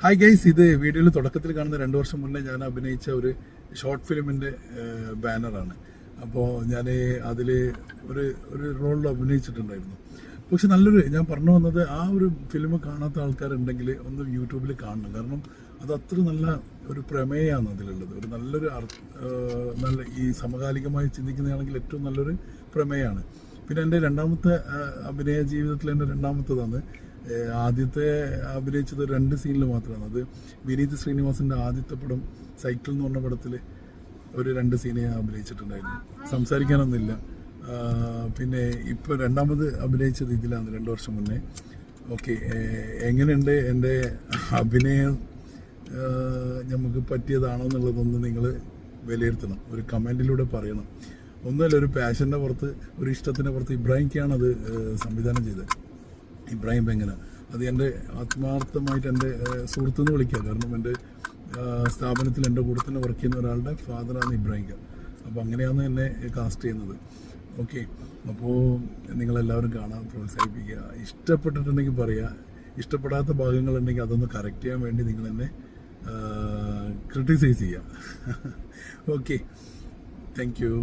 Hi guys, ഇത് വീഡിയോയിൽ തുടക്കത്തിൽ കാണുന്ന 2 വർഷം മുന്നേ ഞാൻ അഭിനയിച്ച ഒരു ഷോർട്ട് ഫിലിമിൻ്റെ ബാനറാണ്. അപ്പോൾ ഞാൻ അതിൽ ഒരു റോളിൽ അഭിനയിച്ചിട്ടുണ്ടായിരുന്നു. പക്ഷെ ഞാൻ പറഞ്ഞു വന്നത് ആ ഒരു ഫിലിം കാണാത്ത ആൾക്കാരുണ്ടെങ്കിൽ ഒന്ന് യൂട്യൂബിൽ കാണണം. കാരണം അത് അത്ര നല്ല ഒരു പ്രമേയമാണ് അതിലുള്ളത്. ഒരു നല്ല ഈ സമകാലികമായി ചിന്തിക്കുന്നതാണെങ്കിൽ ഏറ്റവും നല്ലൊരു പ്രമേയമാണ്. പിന്നെ എൻ്റെ രണ്ടാമത്തെ അഭിനയ ജീവിതത്തിൽ എൻ്റെ രണ്ടാമത്തേതാണ്. ആദ്യത്തെ അഭിനയിച്ചത് 2 സീനിൽ മാത്രമാണ്. അത് വിനീത് ശ്രീനിവാസൻ്റെ ആദ്യത്തെ പടം സൈക്കിൾ എന്ന് പറഞ്ഞ പടത്തിൽ ഒരു 2 സീന് ഞാൻ അഭിനയിച്ചിട്ടുണ്ടായിരുന്നു. സംസാരിക്കാനൊന്നുമില്ല. പിന്നെ ഇപ്പോൾ രണ്ടാമത് അഭിനയിച്ചത് ഇതിലാണ് 2 വർഷം മുന്നേ. ഓക്കെ, എങ്ങനെയുണ്ട് എൻ്റെ അഭിനയം? നമുക്ക് പറ്റിയതാണോ എന്നുള്ളതൊന്ന് നിങ്ങൾ വിലയിരുത്തണം, ഒരു കമൻറ്റിലൂടെ പറയണം. ഒന്നുമല്ല, ഒരു പാഷൻ്റെ പുറത്ത്, ഒരു ഇഷ്ടത്തിൻ്റെ പുറത്ത് ഇബ്രാഹിംക്കാണ് അത് സംവിധാനം ചെയ്തത്. ഇബ്രാഹിം ബെങ്ങന. അത് എൻ്റെ ആത്മാർത്ഥമായിട്ട് എൻ്റെ സുഹൃത്തുനിന്ന് വിളിക്കുക. കാരണം എൻ്റെ സ്ഥാപനത്തിൽ എൻ്റെ കൂടെ തന്നെ വർക്ക് ചെയ്യുന്ന ഒരാളുടെ ഫാദറാണ് ഇബ്രാഹിം. അപ്പോൾ അങ്ങനെയാണ് എന്നെ കാസ്റ്റ് ചെയ്യുന്നത്. ഓക്കെ, അപ്പോൾ നിങ്ങളെല്ലാവരും കാണാൻ പ്രോത്സാഹിപ്പിക്കുക. ഇഷ്ടപ്പെട്ടിട്ടുണ്ടെങ്കിൽ പറയുക, ഇഷ്ടപ്പെടാത്ത ഭാഗങ്ങളുണ്ടെങ്കിൽ അതൊന്ന് കറക്റ്റ് ചെയ്യാൻ വേണ്ടി നിങ്ങൾ എന്നെ ക്രിട്ടിസൈസ് ചെയ്യുക. Okay, thank you.